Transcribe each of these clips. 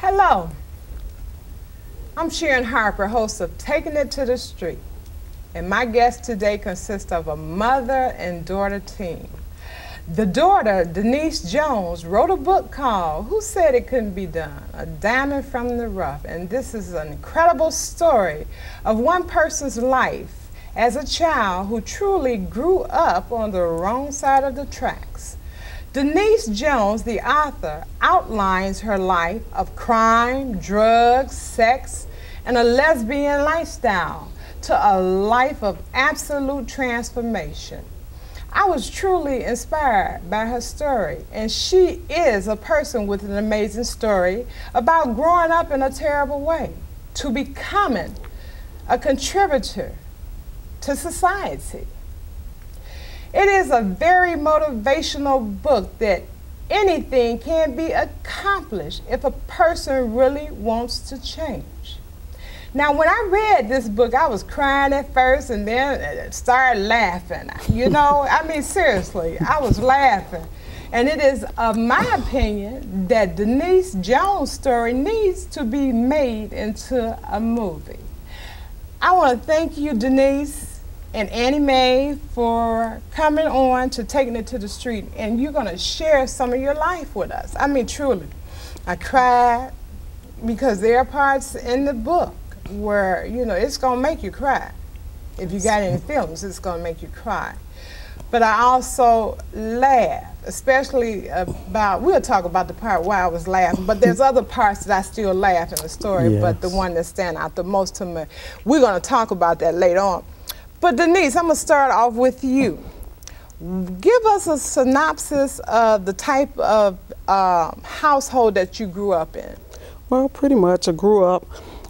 Hello, I'm Sharon Harper, host of Taking It to the Street, and my guest today consists of a mother and daughter team. The daughter, Denise Jones, wrote a book called Who Said It Couldn't Be Done? A Diamond from the Rough, and this is an incredible story of one person's life as a child who truly grew up on the wrong side of the tracks. Denise Jones, the author, outlines her life of crime, drugs, sex, and a lesbian lifestyle to a life of absolute transformation. I was truly inspired by her story, and she is a person with an amazing story about growing up in a terrible way to becoming a contributor to society. It is a very motivational book that anything can be accomplished if a person really wants to change. Now, when I read this book, I was crying at first and then started laughing. You know, I mean, seriously, I was laughing. And it is of my opinion that Denise Jones' story needs to be made into a movie. I want to thank you, Denise and Annie Mae, for coming on to Taking It to the Street, and you're going to share some of your life with us. I mean, truly, I cried because there are parts in the book where, you know, it's going to make you cry. If you got any feelings, it's going to make you cry. But I also laugh, especially about, we'll talk about the part where I was laughing, but there's other parts that I still laugh in the story, Yes. but the one that stand out the most to me, we're going to talk about that later on. But Denise, I'm going to start off with you. Give us a synopsis of the type of household that you grew up in. Well, pretty much I grew up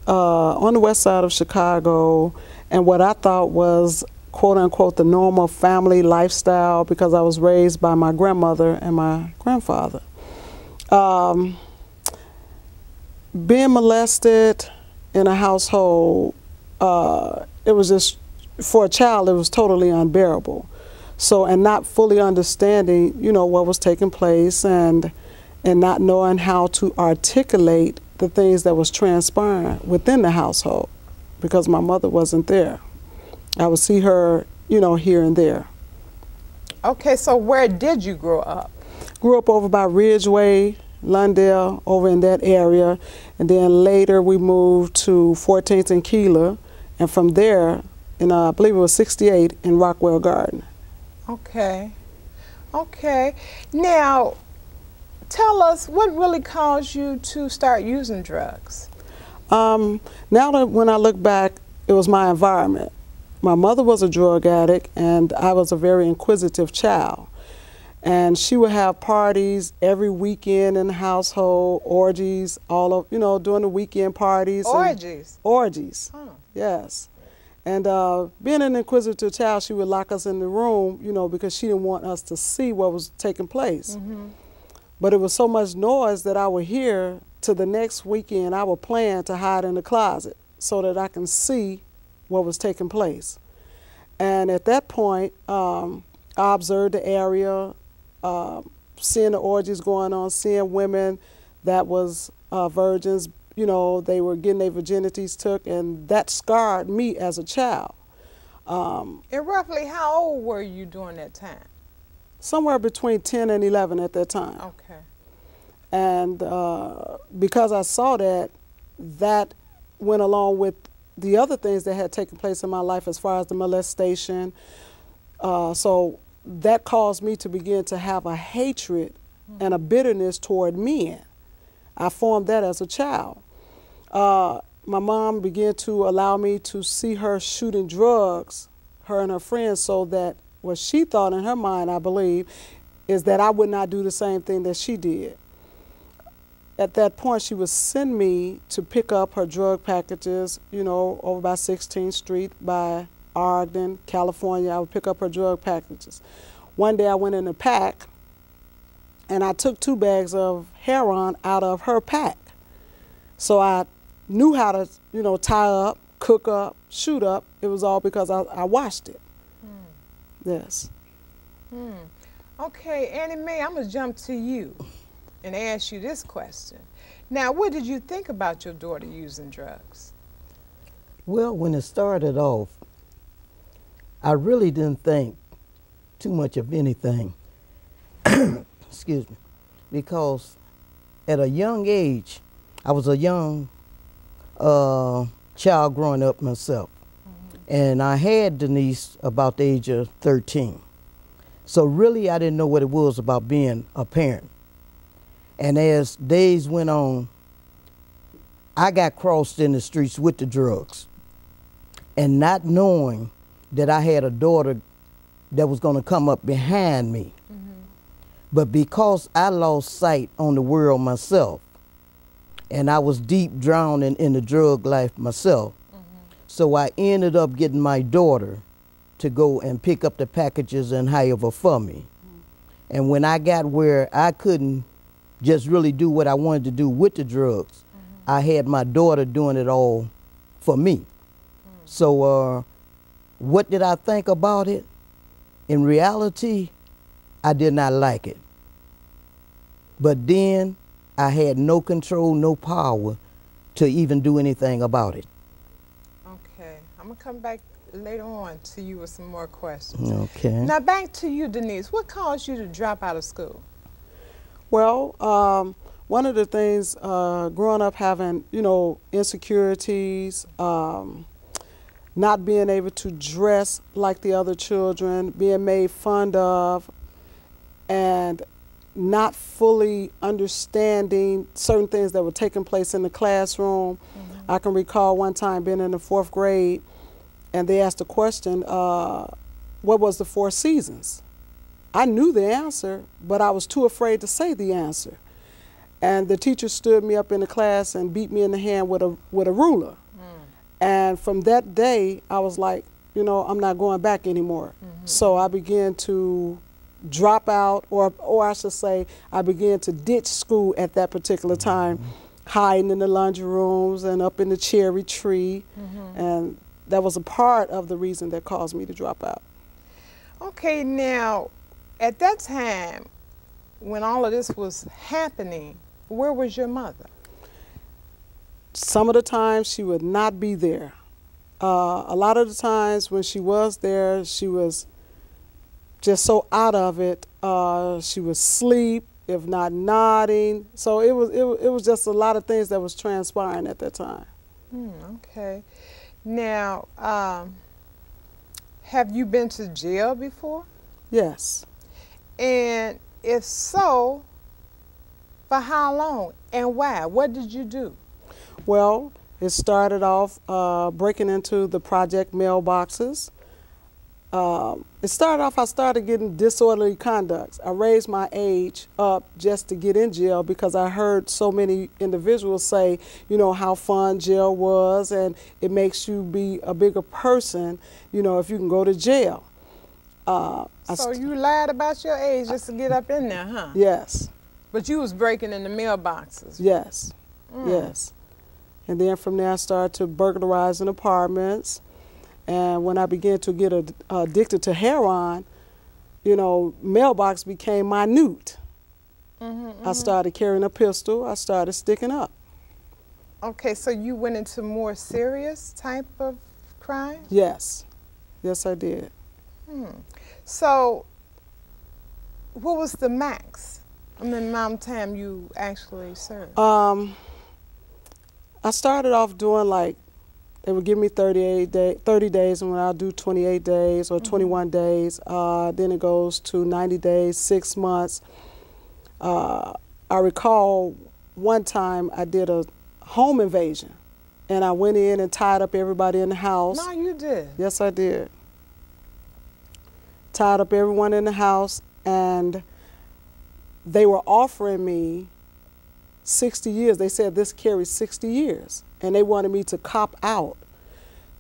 on the west side of Chicago, and what I thought was, quote unquote, the normal family lifestyle, because I was raised by my grandmother and my grandfather. Being molested in a household, it was just, for a child, it was totally unbearable. So, and not fully understanding, you know, what was taking place, and not knowing how to articulate the things that was transpiring within the household, because my mother wasn't there. I would see her, you know, here and there. Okay, so where did you grow up? Grew up over by Ridgeway, Lundale, over in that area, and then later we moved to 14th and Keeler, and from there, in I believe it was 68 in Rockwell Garden. Okay, okay. Now, tell us what really caused you to start using drugs? Now that when I look back, it was my environment. My mother was a drug addict, and I was a very inquisitive child. And she would have parties every weekend in the household, orgies, all of, you know, during the weekend parties. Orgies? Orgies, Huh. yes. And being an inquisitive child, she would lock us in the room, you know, because she didn't want us to see what was taking place. Mm-hmm. But it was so much noise that I would hear, to the next weekend I would plan to hide in the closet so that I can see what was taking place. And at that point, I observed the area, seeing the orgies going on, seeing women that was virgins, you know, they were getting their virginities took, and that scarred me as a child. And roughly how old were you during that time? Somewhere between 10 and 11 at that time. Okay. And because I saw that, that went along with the other things that had taken place in my life as far as the molestation. So that caused me to begin to have a hatred and a bitterness toward men. I formed that as a child. My mom began to allow me to see her shooting drugs, her and her friends, so that what she thought in her mind, I believe, is that I would not do the same thing that she did. At that point, she would send me to pick up her drug packages, you know, over by 16th Street, by Ogden, California. I would pick up her drug packages. One day I went in a pack, and I took 2 bags of heroin out of her pack. So I knew how to, you know, tie up, cook up, shoot up. It was all because I watched it. Yes. Okay, Annie Mae, I'm going to jump to you and ask you this question. Now, what did you think about your daughter using drugs? Well, when it started off, I really didn't think too much of anything. Excuse me. Because at a young age, I was a young child growing up myself. And I had Denise about the age of 13. So really, I didn't know what it was about being a parent. And as days went on, I got crossed in the streets with the drugs. And not knowing that I had a daughter that was going to come up behind me. But because I lost sight on the world myself, and I was deep drowning in the drug life myself, so I ended up getting my daughter to go and pick up the packages and however for me. And when I got where I couldn't just really do what I wanted to do with the drugs, I had my daughter doing it all for me. So what did I think about it? In reality, I did not like it. But then I had no control, no power to even do anything about it. Okay, I'm gonna come back later on to you with some more questions. Okay. Now back to you, Denise. What caused you to drop out of school? Well, one of the things growing up having, insecurities, not being able to dress like the other children, being made fun of, and not fully understanding certain things that were taking place in the classroom. I can recall one time being in the 4th grade and they asked a question, what was the 4 seasons? I knew the answer, but I was too afraid to say the answer. And the teacher stood me up in the class and beat me in the hand with a ruler. And from that day, I was like, I'm not going back anymore. So I began to drop out, or I should say, I began to ditch school at that particular time, hiding in the laundry rooms and up in the cherry tree. And that was a part of the reason that caused me to drop out. Okay, now, at that time, when all of this was happening, where was your mother? Some of the times she would not be there. A lot of the times when she was there, she was just so out of it. She would sleep, if not nodding. So it was just a lot of things that was transpiring at that time. Okay. Now, have you been to jail before? Yes. And if so, for how long and why? What did you do? Well, it started off breaking into the project mailboxes. It started off, I started getting disorderly conduct. I raised my age up just to get in jail because I heard so many individuals say, how fun jail was and it makes you be a bigger person, if you can go to jail. So you lied about your age just to get up in there, huh? Yes. But you was breaking in the mailboxes. Yes, yes. And then from there I started to burglarize in apartments. And when I began to get addicted to heroin, mailbox became minute. I started carrying a pistol. I started sticking up. Okay, so you went into more serious type of crime? Yes. Yes, I did. So what was the max? Amount of time you actually served? I started off doing they would give me 30 days, and when I'll do 28 days or 21 days, then it goes to 90 days, 6 months. I recall one time I did a home invasion, and I went in and tied up everybody in the house. No, you did? Yes, I did. Tied up everyone in the house, and they were offering me 60 years. They said this carries 60 years. And they wanted me to cop out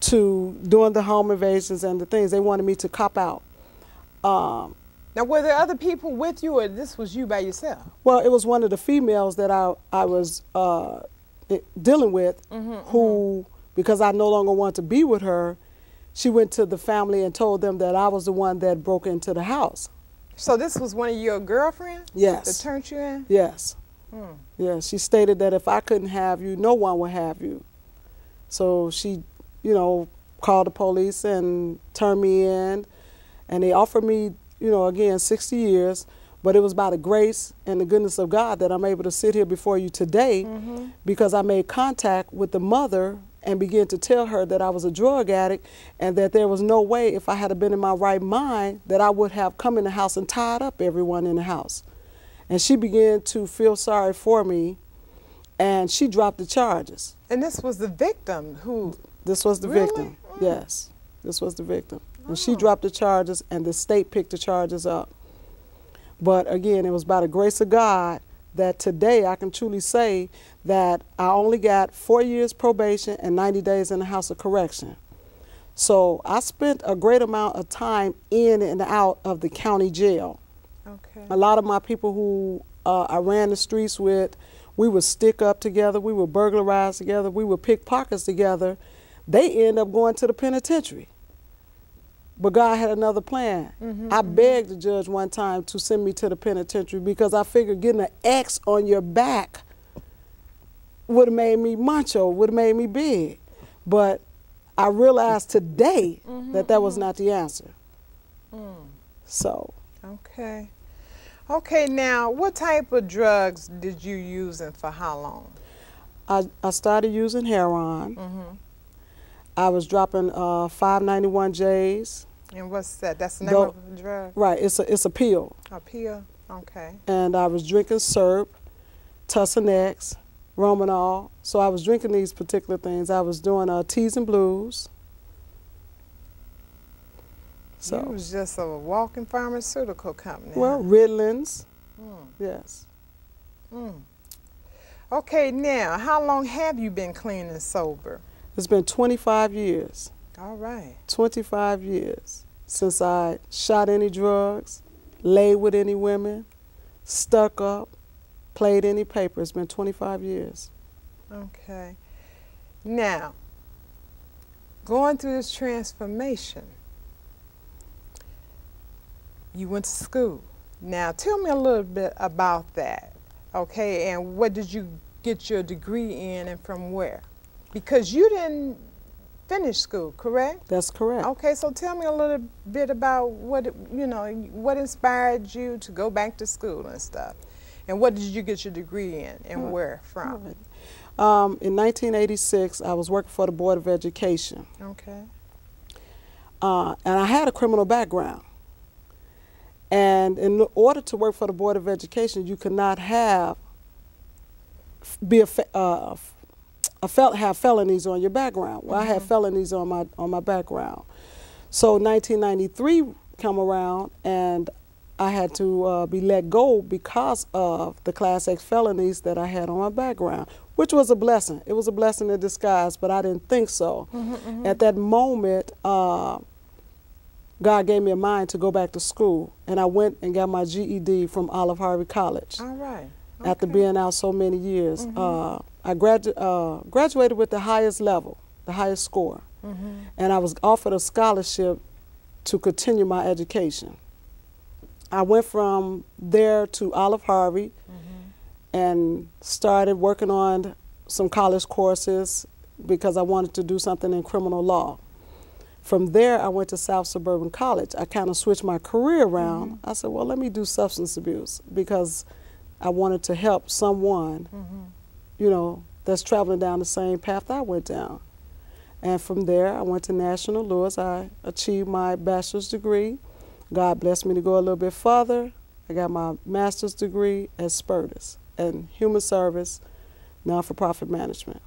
to doing the home invasions and the things. They wanted me to cop out. Now, were there other people with you, or this was you by yourself? Well, it was one of the females that I was dealing with who, because I no longer wanted to be with her, she went to the family and told them that I was the one that broke into the house. So this was one of your girlfriends? Yes. That turned you in? Yes. Yeah, she stated that if I couldn't have you, no one would have you. So she, called the police and turned me in, and they offered me, again, 60 years. But it was by the grace and the goodness of God that I'm able to sit here before you today, because I made contact with the mother and began to tell her that I was a drug addict and that there was no way, if I had been in my right mind, that I would have come in the house and tied up everyone in the house. And she began to feel sorry for me, and she dropped the charges. And this was the victim who... This was the victim, yes. This was the victim. And she dropped the charges, and the state picked the charges up. But again, it was by the grace of God that today I can truly say that I only got 4 years probation and 90 days in the House of Correction. So I spent a great amount of time in and out of the county jail. Okay. A lot of my people who I ran the streets with, we would stick up together, we would burglarize together, we would pick pockets together. They end up going to the penitentiary. But God had another plan. I begged the judge one time to send me to the penitentiary because I figured getting an X on your back would have made me macho, would have made me big. But I realized today that that was not the answer. So. Okay. Okay, now, what type of drugs did you use and for how long? I started using heroin. I was dropping 591Js. And what's that? That's the name of the drug? Right, it's a pill. A pill, okay. And I was drinking syrup, Tussonex, Romanol. So I was drinking these particular things. I was doing Teas and Blues. So you was just a walking pharmaceutical company. Well, Ritalins, yes. Okay, now, how long have you been clean and sober? It's been 25 years. All right. 25 years since I shot any drugs, laid with any women, stuck up, played any paper. It's been 25 years. Okay. Now, going through this transformation, you went to school. Now, tell me a little bit about that, okay? And what did you get your degree in and from where? Because you didn't finish school, correct? That's correct. Okay, so tell me a little bit about what, what inspired you to go back to school and stuff. And what did you get your degree in and where from? In 1986, I was working for the Board of Education. Okay. And I had a criminal background. And in order to work for the Board of Education, you could not have have felonies on your background. Well, I had felonies on my background. So 1993 come around, and I had to be let go because of the Class X felonies that I had on my background, which was a blessing. It was a blessing in disguise, but I didn't think so. At that moment, God gave me a mind to go back to school, and I went and got my GED from Olive Harvey College. All right. Okay. After being out so many years. I graduated with the highest level, the highest score, and I was offered a scholarship to continue my education. I went from there to Olive Harvey and started working on some college courses because I wanted to do something in criminal law. From there, I went to South Suburban College. I kind of switched my career around. I said, well, let me do substance abuse because I wanted to help someone, that's traveling down the same path I went down. And from there, I went to National Lewis. I achieved my bachelor's degree. God blessed me to go a little bit further. I got my master's degree at Spertus in human service, non-for-profit management.